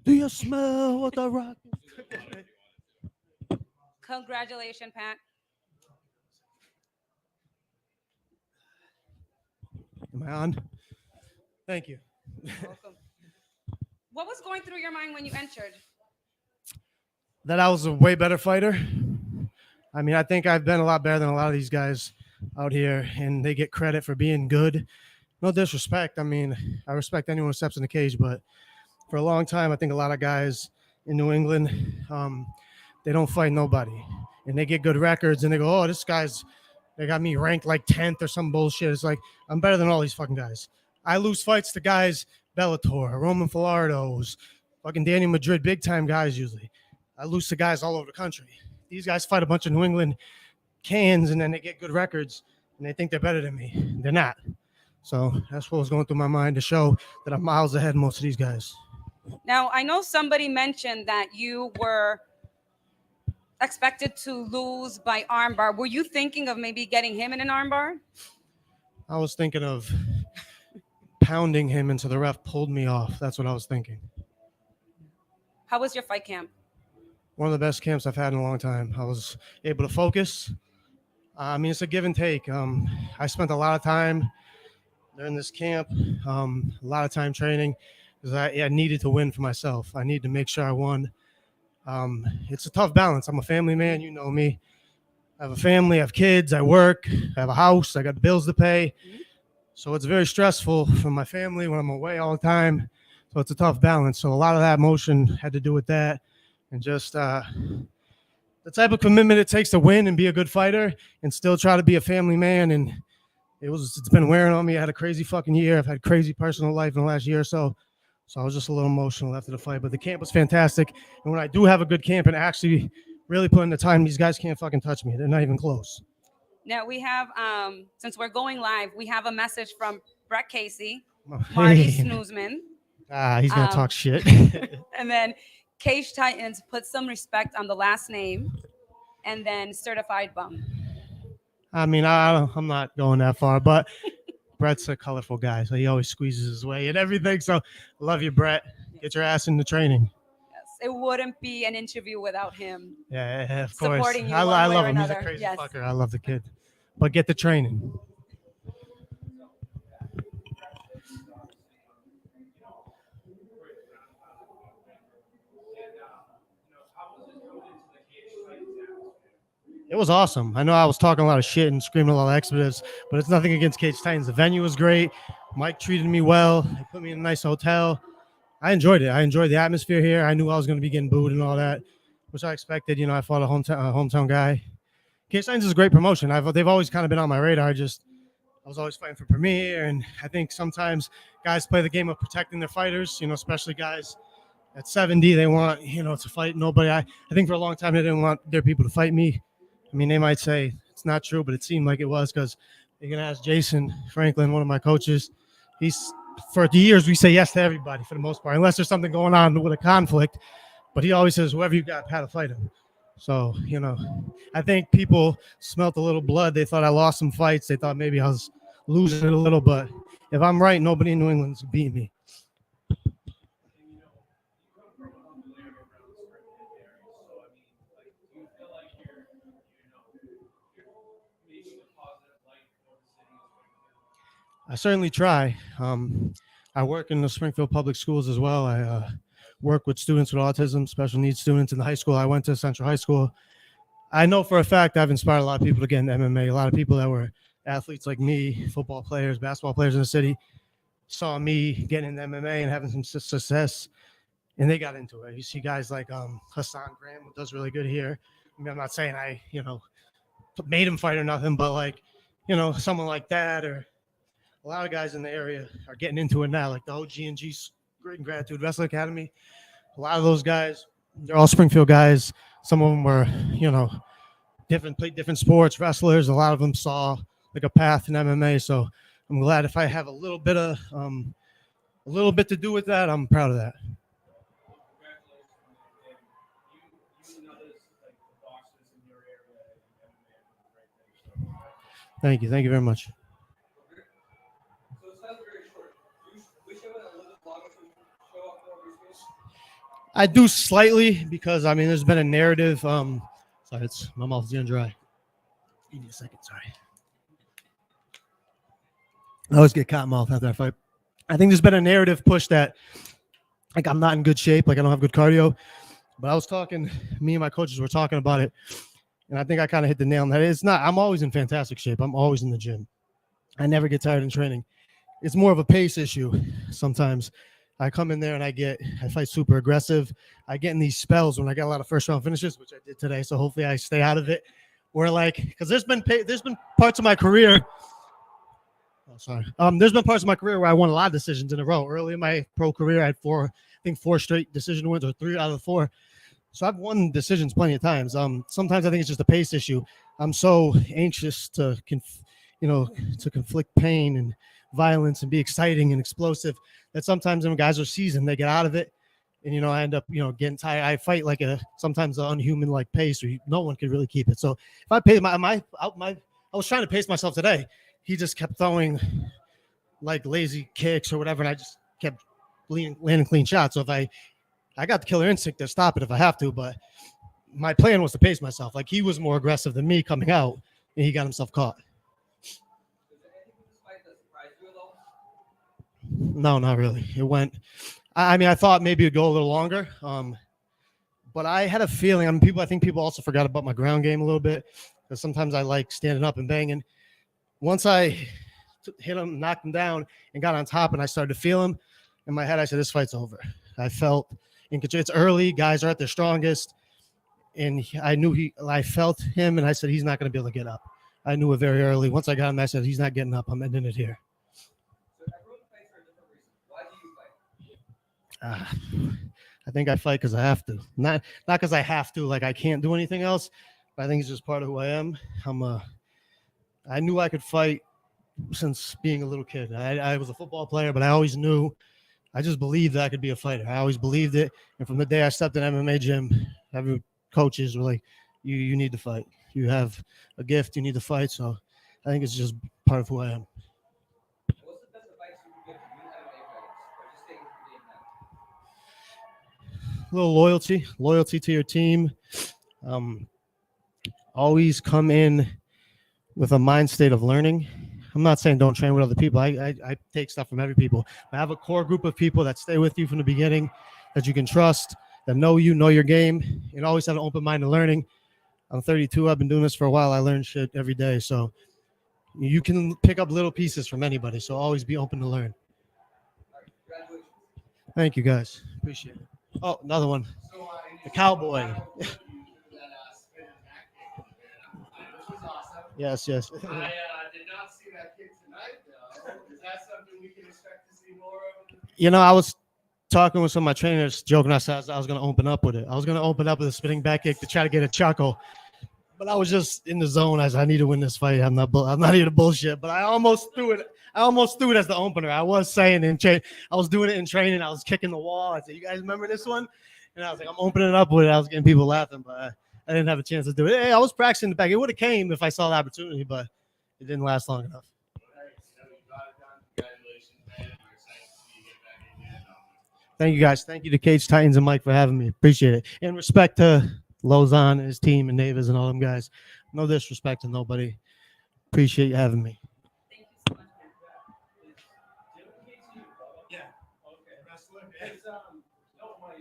Do you smell what the rock? Congratulations, Pat. Am I on? Thank you. Welcome. What was going through your mind when you entered? That I was a way better fighter. I mean, I think I've been a lot better than a lot of these guys out here, and they get credit for being good. No disrespect. I mean, I respect anyone who steps in the cage, but for a long time, I think a lot of guys in New England, they don't fight nobody, and they get good records, and they go, "Oh, this guy's they got me ranked like 10th or some bullshit." It's like I'm better than all these fucking guys. I lose fights to guys Bellator, Roman Falardo's, fucking Danny Madrid, big time guys usually. I lose to guys all over the country. These guys fight a bunch of New England cans, and then they get good records, and they think they're better than me. They're not. So that's what was going through my mind to show that I'm miles ahead of most of these guys. Now, I know somebody mentioned that you were expected to lose by armbar. Were you thinking of maybe getting him in an armbar? I was thinking of pounding him until the ref pulled me off. That's what I was thinking. How was your fight camp? One of the best camps I've had in a long time. I was able to focus. I mean, it's a give and take. I spent a lot of time during this camp, a lot of time training, because I needed to win for myself. I needed to make sure I won. It's a tough balance. I'm a family man. You know me. I have a family. I have kids. I work. I have a house. I got bills to pay. So it's very stressful for my family when I'm away all the time. So it's a tough balance. So a lot of that emotion had to do with that, and just the type of commitment it takes to win and be a good fighter and still try to be a family man. And it's been wearing on me. I had a crazy fucking year. I've had crazy personal life in the last year or so. So I was just a little emotional after the fight. But the camp was fantastic. And when I do have a good camp and actually really put in the time, these guys can't fucking touch me. They're not even close. Now we have, since we're going live, we have a message from Brett Casey, Hey. Marty Snoozman, He's going to talk shit. and then Cage Titans put some respect on the last name, and then Certified Bum. I mean, I'm not going that far, but Brett's a colorful guy, so he always squeezes his way and everything. So love you, Brett. Get your ass into training. Yes, it wouldn't be an interview without him. Yeah, of course. Supporting you I one way love or him. He's a another. crazy Yes. fucker. I love the kid. But get the training. It was awesome. I know I was talking a lot of shit and screaming a lot of expletives, but it's nothing against Cage Titans. The venue was great. Mike treated me well. He put me in a nice hotel. I enjoyed it. I enjoyed the atmosphere here. I knew I was going to be getting booed and all that, which I expected. You know, I fought a hometown guy. Cage Titans is a great promotion. They've always kind of been on my radar. I was always fighting for Premier, and I think sometimes guys play the game of protecting their fighters. You know, especially guys at 70, they want to fight nobody. I think for a long time they didn't want their people to fight me. I mean, they might say it's not true, but it seemed like it was, because you're going to ask Jason Franklin, one of my coaches. For years, we say yes to everybody for the most part, unless there's something going on with a conflict. But he always says, whoever you got, Pat to fight him. So, I think people smelt a little blood. They thought I lost some fights. They thought maybe I was losing it a little. But if I'm right, nobody in New England's beating me. I certainly try. I work in the Springfield Public Schools as well. I work with students with autism, special needs students in the high school. I went to Central High School. I know for a fact I've inspired a lot of people to get into MMA. A lot of people that were athletes like me, football players, basketball players in the city, saw me getting into MMA and having some success, and they got into it. You see guys like Hassan Graham, who does really good here. I mean, I'm not saying I, made him fight or nothing, but like, someone like that, or a lot of guys in the area are getting into it now, like the OG&G Great and Gratitude Wrestling Academy. A lot of those guys, they're all Springfield guys. Some of them were, played different sports, wrestlers. A lot of them saw like a path in MMA. So I'm glad if I have a little bit to do with that. I'm proud of that. Thank you. Thank you very much. I do slightly because I mean there's been a narrative. Sorry, it's my mouth's getting dry. Give me a second. Sorry. I always get cotton mouth after I fight. I think there's been a narrative push that like I'm not in good shape, like I don't have good cardio. But I was talking, me and my coaches were talking about it, and I think I kind of hit the nail on that. It's not. I'm always in fantastic shape. I'm always in the gym. I never get tired in training. It's more of a pace issue. Sometimes I come in there and I fight super aggressive. I get in these spells when I get a lot of first round finishes, which I did today. So hopefully I stay out of it. Where like, because there's been parts of my career. Oh, sorry. There's been parts of my career where I won a lot of decisions in a row. Early in my pro career, I had four straight decision wins, or 3 out of the 4. So I've won decisions plenty of times. Sometimes I think it's just a pace issue. I'm so anxious to conflict pain and violence and be exciting and explosive that sometimes when guys are seasoned, they get out of it. And, I end up, getting tired. I fight like sometimes an unhuman like pace where no one could really keep it. So if I pace I was trying to pace myself today. He just kept throwing like lazy kicks or whatever. And I just kept landing clean shots. So if I got the killer instinct to stop it if I have to, but my plan was to pace myself. Like he was more aggressive than me coming out and he got himself caught. No, not really. It went. I mean, I thought maybe it'd go a little longer, but I had a feeling. I mean, I think people also forgot about my ground game a little bit because sometimes I like standing up and banging. Once I hit him, knocked him down, and got on top, and I started to feel him in my head, I said, "This fight's over." I felt in control. It's early; guys are at their strongest, and I felt him, and I said, "He's not going to be able to get up." I knew it very early. Once I got him, I said, "He's not getting up. I'm ending it here." I think I fight because I have to, not because I have to, like I can't do anything else. But I think it's just part of who I am. I knew I could fight since being a little kid. I was a football player, but I always knew. I just believed that I could be a fighter. I always believed it, and from the day I stepped in MMA gym, every coaches were like, "You need to fight. You have a gift. You need to fight." So I think it's just part of who I am. What's the best advice you could give to new MMA fighters or just staying in the game now? A little loyalty to your team. Always come in with a mind state of learning. I'm not saying don't train with other people. I take stuff from every people. I have a core group of people that stay with you from the beginning, that you can trust, that know your game, and always have an open mind to learning. I'm 32. I've been doing this for a while. I learn shit every day. So you can pick up little pieces from anybody. So always be open to learn. Thank you, guys. Appreciate it. Oh, another one. The cowboy. Yes. I did not see that kick tonight, though. Is that something we can expect to see more of? I was talking with some of my trainers, joking. I said I was going to open up with it. I was going to open up with a spinning back kick to try to get a chuckle, but I was just in the zone. I need to win this fight. I'm not here to bullshit. But I almost threw it. As the opener. I was saying I was doing it in training. I was kicking the wall. I said, "You guys remember this one?" And I was like, "I'm opening it up with it." I was getting people laughing, but I didn't have a chance to do it. Hey, I was practicing the back. It would have came if I saw the opportunity, but it didn't last long enough. Thank you, guys. Thank you to Cage Titans and Mike for having me. Appreciate it. And respect to Lozon and his team and Navis and all them guys. No disrespect to nobody. Appreciate you having me. Thank you so much, man. Yeah. Okay. No, my